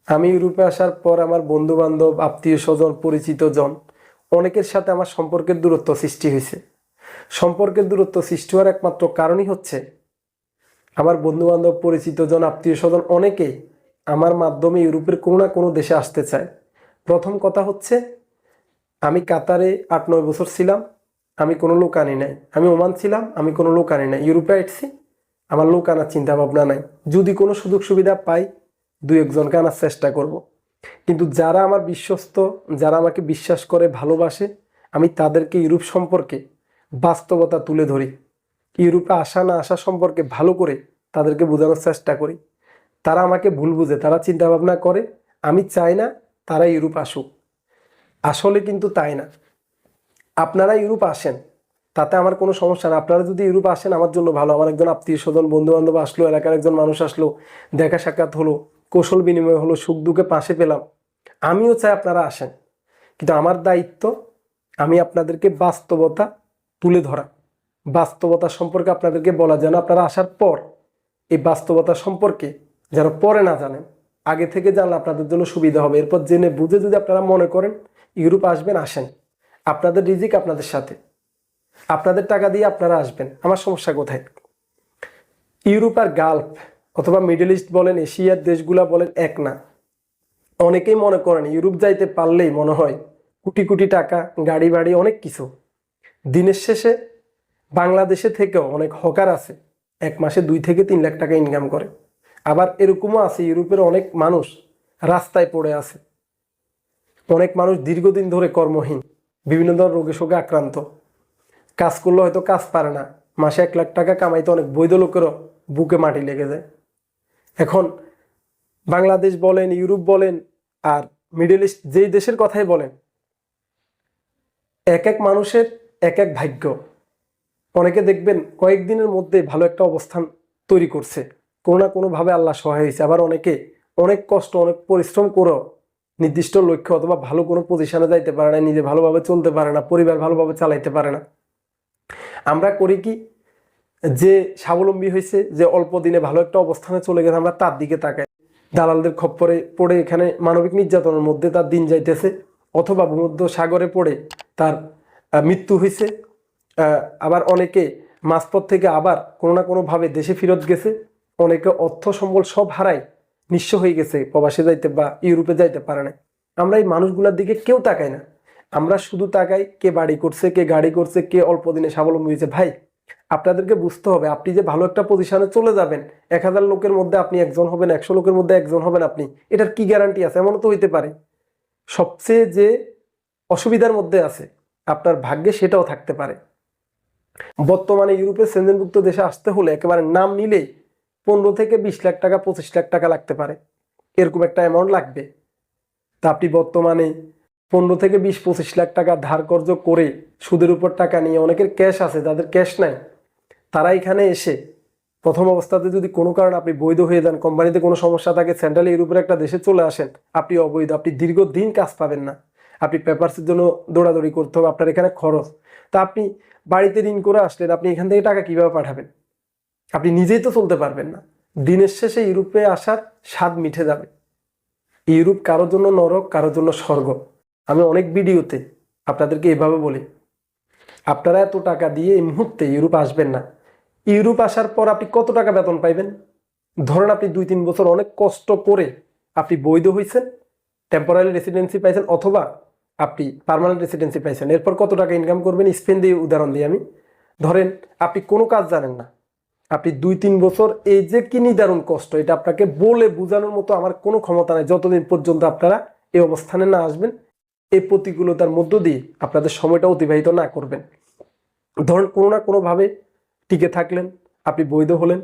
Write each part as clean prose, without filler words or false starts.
আমি ইউরোপে আসার পর আমার বন্ধু বান্ধব, আত্মীয় স্বজন, পরিচিত জন অনেকের সাথে আমার সম্পর্কের দূরত্ব সৃষ্টি হয়েছে। সম্পর্কের দূরত্ব সৃষ্টি হওয়ার একমাত্র কারণই হচ্ছে আমার বন্ধু বান্ধব, পরিচিত জন, আত্মীয় স্বজন অনেকেই আমার মাধ্যমে ইউরোপের কোনো না কোনো দেশে আসতে চায়। প্রথম কথা হচ্ছে, আমি কাতারে 8-9 বছর ছিলাম, আমি কোনো লোক আনি নাই। আমি ওমান ছিলাম, আমি কোনো লোক আনি নাই। ইউরোপে আসছি, আমার লোক আনার চিন্তা ভাবনা নাই। যদি কোনো সুযোগ সুবিধা পাই, দু একজনকে আনার চেষ্টা করব। কিন্তু যারা আমার বিশ্বস্ত, যারা আমাকে বিশ্বাস করে, ভালোবাসে, আমি তাদেরকে ইউরোপ সম্পর্কে বাস্তবতা তুলে ধরি। ইউরোপে আসা না আসা সম্পর্কে ভালো করে তাদেরকে বোঝানোর চেষ্টা করি। তারা আমাকে ভুল বুঝে, তারা চিন্তা ভাবনা করে আমি চাই না তারা ইউরোপ আসুক। আসলে কিন্তু তাই না। আপনারা ইউরোপ আসেন, তাতে আমার কোনো সমস্যা না। আপনারা যদি ইউরোপ আসেন আমার জন্য ভালো। আমার একজন আত্মীয় স্বজন, বন্ধু বান্ধব আসলো, এলাকার একজন মানুষ আসলো, দেখা সাক্ষাৎ হলো, কৌশল বিনিময় হলো, সুখ দুঃখে পাশে পেলাম, আমিও চাই আপনারা আসেন। কিন্তু আমার দায়িত্ব, আমি আপনাদেরকে বাস্তবতা তুলে ধরা, বাস্তবতা সম্পর্কে আপনাদেরকে বলা, যেন আপনারা আসার পর এই বাস্তবতা সম্পর্কে যেন পরে না জানেন, আগে থেকে জানলে আপনাদের জন্য সুবিধা হবে। এরপর জেনে বুঝে যদি আপনারা মনে করেন ইউরোপ আসবেন, আসেন। আপনাদের রিজিক আপনাদের সাথে, আপনাদের টাকা দিয়ে আপনারা আসবেন, আমার সমস্যা কোথায়? ইউরোপ আর গালফ অথবা মিডল ইস্ট বলেন, এশিয়ার দেশগুলা বলেন, এক না। অনেকেই মনে করেন ইউরোপ যাইতে পারলেই মনে হয় কোটি কোটি টাকা, গাড়ি বাড়ি, অনেক কিছু। দিনের শেষে বাংলাদেশে থেকেও অনেক হকার আছে, এক মাসে 2 থেকে 3 লাখ টাকা ইনকাম করে। আবার এরকমও আছে ইউরোপের অনেক মানুষ রাস্তায় পড়ে আছে, অনেক মানুষ দীর্ঘদিন ধরে কর্মহীন, বিভিন্ন ধরনের রোগে শোকে আক্রান্ত, কাজ করলে হয়তো কাজ পারে না, মাসে 1 লাখ টাকা কামাইতে অনেক বৈধ লোকেরও বুকে মাটি লেগে যায়। এখন বাংলাদেশ বলেন, ইউরোপ বলেন, আর মিডল ইস্ট যেই দেশের কথাই বলেন, এক এক মানুষের এক এক ভাগ্য। অনেকে দেখবেন কয়েকদিনের মধ্যে ভালো একটা অবস্থান তৈরি করছে, কোনো না কোনোভাবে আল্লাহ সহায় হয়েছে। আবার অনেকে অনেক কষ্ট, অনেক পরিশ্রম করেও নির্দিষ্ট লক্ষ্য অথবা ভালো কোনো পজিশনে যাইতে পারে না, নিজে ভালোভাবে চলতে পারে না, পরিবার ভালোভাবে চালাইতে পারে না। আমরা করি কি, যে স্বাবলম্বী হয়েছে, যে অল্প দিনে ভালো একটা অবস্থানে চলে গেছে, আমরা তার দিকে তাকাই। দালালদের খপ্পরে পড়ে এখানে মানবিক নির্যাতনের মধ্যে তার দিন যাইতেছে, অথবা ভূমধ্য সাগরে পড়ে তার মৃত্যু হয়েছে। আবার অনেকে মাঝপথ থেকে আবার কোনো না কোনোভাবে দেশে ফেরত গেছে। অনেকে অর্থ সম্বল সব হারাই নিঃস্ব হয়ে গেছে, প্রবাসে যাইতে বা ইউরোপে যাইতে পারে না। আমরা এই মানুষগুলোর দিকে কেউ তাকাই না। আমরা শুধু তাকাই কে বাড়ি করছে, কে গাড়ি করছে, কে অল্প দিনে স্বাবলম্বী হয়েছে। ভাই, আপনাদেরকে বুঝতে হবে, আপনি যে ভালো একটা পজিশনে চলে যাবেন, 1000 লোকের মধ্যে আপনি একজন হবেন, 100 লোকের মধ্যে একজন হবেন আপনি, এটার কি গ্যারান্টি আছে? এমনও তো হইতে পারে সবচেয়ে যে অসুবিধার মধ্যে আছে আপনার ভাগ্যে সেটাও থাকতে পারে। বর্তমানে ইউরোপের সেনজেনভুক্ত দেশে আসতে হলে একেবারে নাম নিলেই 15 থেকে 20 লাখ টাকা, 25 লাখ টাকা লাগতে পারে, এরকম একটা অ্যামাউন্ট লাগবে। তা আপনি বর্তমানে 15 থেকে 20-25 লাখ টাকা ধার কর্জ করে সুদের উপর টাকা নিয়ে, অনেকের ক্যাশ আছে, যাদের ক্যাশ নাই, তারা এখানে এসে প্রথম অবস্থাতে যদি কোনো কারণে আপনি বৈধ হয়ে যান, কোম্পানিতে কোনো সমস্যা থাকে, সেন্ট্রাল ইউরোপের একটা দেশে চলে আসেন, আপনি অবৈধ, আপনি দীর্ঘদিন কাজ পাবেন না, আপনি পেপারসের জন্য দৌড়াদৌড়ি করতে হবে, আপনার এখানে খরচ। তা আপনি বাড়িতে ঋণ করে আসলেন, আপনি এখান থেকে টাকা কিভাবে পাঠাবেন? আপনি নিজেই তো চলতে পারবেন না। দিনের শেষে ইউরোপে আসার স্বাদ মিঠে যাবে। ইউরোপ কারোর জন্য নরক, কারোর জন্য স্বর্গ। আমি অনেক ভিডিওতে আপনাদেরকে এভাবে বলি, আপনারা এত টাকা দিয়ে এই মুহূর্তে ইউরোপ আসবেন না। ইউরোপ আসার পর আপনি কত টাকা বেতন পাইবেন? ধরেন আপনি 2-3 বছর অনেক কষ্ট করে আপনি বৈধ হয়েছেন, টেম্পোরারি রেসিডেন্সি পাইছেন, অথবা আপনি পার্মানেন্ট রেসিডেন্সি পাইছেন। এরপর কত টাকা ইনকাম করবেন? স্পেন দিয়ে উদাহরণ দিই আমি। ধরেন আপনি কোনো কাজ জানেন না, আপনি 2-3 বছর, এই যে কি নিদারুণ কষ্ট, এটা আপনাকে বলে বোঝানোর মতো আমার কোনো ক্ষমতা নেই, যতদিন পর্যন্ত আপনারা এই অবস্থানে না আসবেন, এই প্রতিকূলতার মধ্য দিয়ে আপনাদের সময়টা অতিবাহিত না করবেন। ধরেন কোনো না কোনোভাবে টিকে থাকলেন, আপনি বৈধ হলেন।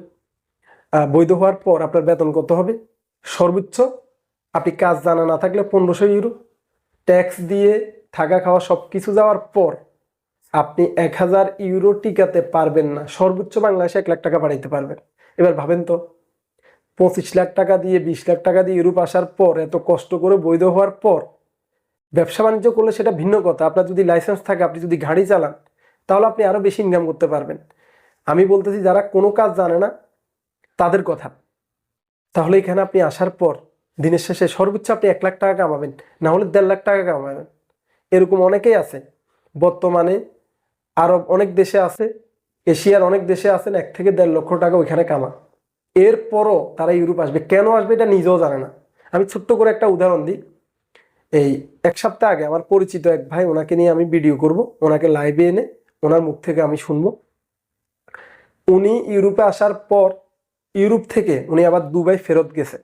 বৈধ হওয়ার পর আপনার বেতন কত হবে? সর্বোচ্চ আপনি কাজ জানা না থাকলে 1500 ইউরো, ট্যাক্স দিয়ে থাকা খাওয়া সব কিছু যাওয়ার পর আপনি 1000 ইউরো টিকাতে পারবেন না। সর্বোচ্চ বাংলাদেশে 1 লাখ টাকা বাড়াইতে পারবেন। এবার ভাবেন তো, 25 লাখ টাকা দিয়ে, 20 লাখ টাকা দিয়ে ইউরোপ আসার পর, এত কষ্ট করে বৈধ হওয়ার পর ব্যবসা বাণিজ্য করলে সেটা ভিন্ন কথা। আপনার যদি লাইসেন্স থাকে, আপনি যদি গাড়ি চালান, তাহলে আপনি আরো বেশি ইনকাম করতে পারবেন। আমি বলতেছি যারা কোনো কাজ জানে না তাদের কথা। তাহলে এখানে আপনি আসার পর দিনের শেষে সর্বোচ্চ আপনি 1 লাখ টাকা কামাবেন, না হলে 1.5 লাখ টাকা কামাবেন। এরকম অনেকেই আছে বর্তমানে। আরব অনেক দেশে আছে, এশিয়ার অনেক দেশে আছেন 1 থেকে 1.5 লক্ষ টাকা ওইখানে কামা। এরপরও তারা ইউরোপ আসবে, কেন আসবে এটা নিজেও জানে না। আমি ছোট্ট করে একটা উদাহরণ দিই। এই 1 সপ্তাহ আগে আমার পরিচিত এক ভাই, ওনাকে নিয়ে আমি ভিডিও করব, ওনাকে লাইভে এনে ওনার মুখ থেকে আমি শুনবো। উনি ইউরোপে আসার পর ইউরোপ থেকে উনি আবার দুবাই ফেরত গেছে।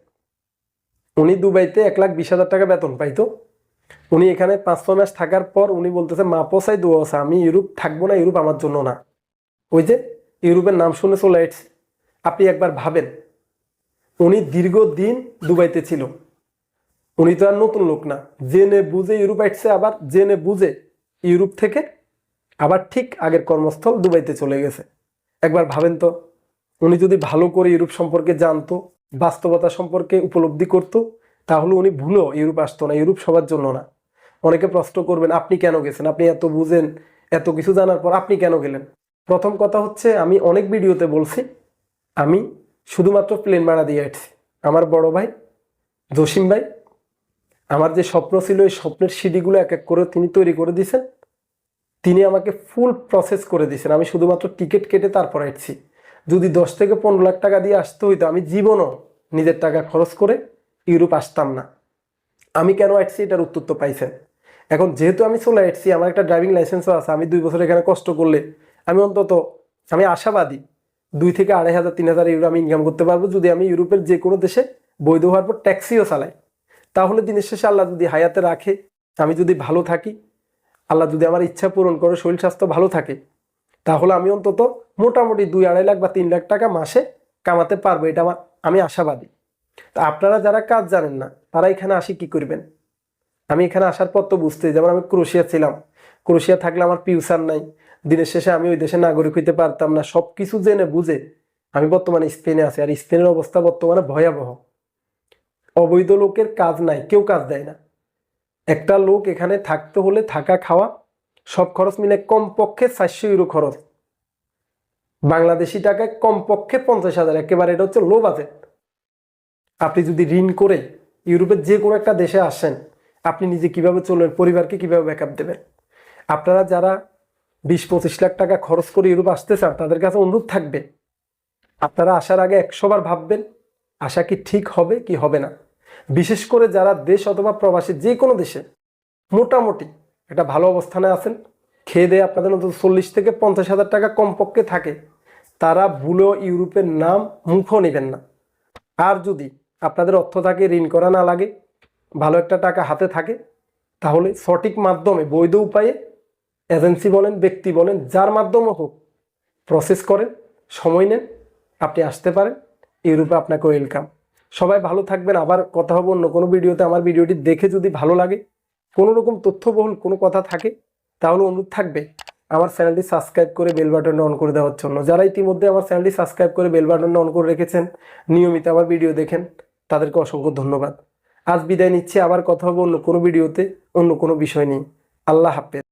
উনি দুবাইতে 1,20,000 টাকা বেতন পাইতো। উনি এখানে 5-6 মাস থাকার পর উনি বলতেছে, মা পোসাই দোয়া আছে, আমি ইউরোপ থাকবো না, ইউরোপ আমার জন্য না। ওই যে ইউরোপের নাম শুনে চলে আসছে। আপনি একবার ভাবেন, উনি দীর্ঘদিন দুবাইতে ছিল, উনি তো আর নতুন লোক না, জেনে বুঝে ইউরোপ আসছে, আবার জেনে বুঝে ইউরোপ থেকে আবার ঠিক আগের কর্মস্থল দুবাইতে চলে গেছে। একবার ভাবেন তো, উনি যদি ভালো করে ইউরোপ সম্পর্কে জানতো, বাস্তবতা সম্পর্কে উপলব্ধি করত, তাহলে উনি ভুলো ইউরোপ আসতো না। ইউরোপ সবার জন্য না। অনেকে প্রশ্ন করবেন, আপনি কেন গেছেন? আপনি এত বুঝেন, এত কিছু জানার পর আপনি কেন গেলেন? প্রথম কথা হচ্ছে, আমি অনেক ভিডিওতে বলছি, আমি শুধুমাত্র প্লেন ভাড়া দিয়ে আসছি। আমার বড় ভাই জসিম ভাই আমার যে স্বপ্ন ছিল, এই স্বপ্নের সিঁড়িগুলো এক এক করে তিনি তৈরি করে দিয়েছেন। তিনি আমাকে ফুল প্রসেস করে দিয়েছেন। আমি শুধুমাত্র টিকিট কেটে তারপর আসছি। যদি 10 থেকে 15 লাখ টাকা দিয়ে আসতে হইতো, আমি জীবনও নিজের টাকা খরচ করে ইউরোপ আসতাম না। আমি কেন আসছি এটার উত্তর তো পাইছেন। এখন যেহেতু আমি চলে আসছি, আমার একটা ড্রাইভিং লাইসেন্সও আছে, আমি 2 বছর এখানে কষ্ট করলে আমি অন্তত, আমি আশাবাদী 2 থেকে 2,500 3,000 ইউরো আমি ইনকাম করতে পারবো, যদি আমি ইউরোপের যে কোনো দেশে বৈধ হওয়ার পর ট্যাক্সিও চালাই। তাহলে দিনের শেষে আল্লাহ যদি হায়াতে রাখে, আমি যদি ভালো থাকি, আল্লাহ যদি আমার ইচ্ছা পূরণ করে, শরীর স্বাস্থ্য ভালো থাকে, তাহলে আমি অন্তত মোটামুটি 2-2.5 লাখ বা 3 লাখ টাকা মাসে কামাতে পারবো। এটা আমি আশাবাদী। তা আপনারা যারা কাজ জানেন না, তারা এখানে আসি কি করবেন? আমি এখানে আসার পর তো বুঝতে, যেমন আমি ক্রোয়েশিয়া ছিলাম, ক্রোয়েশিয়া থাকলে আমার ফিউচার নাই, দিনের শেষে আমি ওই দেশের নাগরিক হইতে পারতাম না। সবকিছু জেনে বুঝে আমি বর্তমানে স্পেনে আছি। আর স্পেনের অবস্থা বর্তমানে ভয়াবহ। অবৈধ লোকের কাজ নাই, কেউ কাজ দেয় না। একটা লোক এখানে থাকতে হলে থাকা খাওয়া সব খরচ মিলে কমপক্ষে 400 ইউরো খরচ, বাংলাদেশি টাকায় কমপক্ষে 50,000। একেবারে এটা হচ্ছে লো বাজেট। আপনি যদি ঋণ করে ইউরোপের যে কোনো একটা দেশে আসেন, আপনি নিজে কিভাবে চলবেন, পরিবারকে কিভাবে ব্যাকআপ দেবেন? আপনারা যারা 20-25 লাখ টাকা খরচ করে ইউরোপ আসতে চান, তাদের কাছে অনুরোধ থাকবে, আপনারা আসার আগে 100 বার ভাববেন আশা কি ঠিক হবে কি হবে না। বিশেষ করে যারা দেশ অথবা প্রবাসী যে কোনো দেশে মোটামুটি একটা ভালো অবস্থানে আছেন, খেয়ে দিয়ে আপনাদের অন্তত 40 থেকে 50,000 টাকা কমপক্ষে থাকে, তারা ভুলেও ইউরোপের নাম মুখও নেবেন না। আর যদি আপনাদের অর্থ থাকে, ঋণ করা না লাগে, ভালো একটা টাকা হাতে থাকে, তাহলে সঠিক মাধ্যমে বৈধ উপায়ে এজেন্সি বলেন, ব্যক্তি বলেন, যার মাধ্যমে হোক, প্রসেস করেন, সময় নেন, আপনি আসতে পারেন। ইউরোপে আপনাকে ওয়েলকাম। সবাই ভালো থাকবেন। আবার কথা হবে অন্য কোনো ভিডিওতে। আমার ভিডিওটি দেখে যদি ভালো লাগে, কোনো রকম তথ্যবহুল কোনো কথা থাকে, তাহলে অনুরোধ থাকবে আমার চ্যানেলটি সাবস্ক্রাইব করে বেল বাটনটা অন করে দেওয়ার জন্য। যারা ইতিমধ্যে আমার চ্যানেলটি সাবস্ক্রাইব করে বেল বাটনটা অন করে রেখেছেন, নিয়মিত আমার ভিডিও দেখেন, তাদেরকে অসংখ্য ধন্যবাদ। আজ বিদায় নিচ্ছি। আবার কথা হবে অন্য কোনো ভিডিওতে, অন্য কোনো বিষয় নিয়ে। আল্লাহ হাফেজ।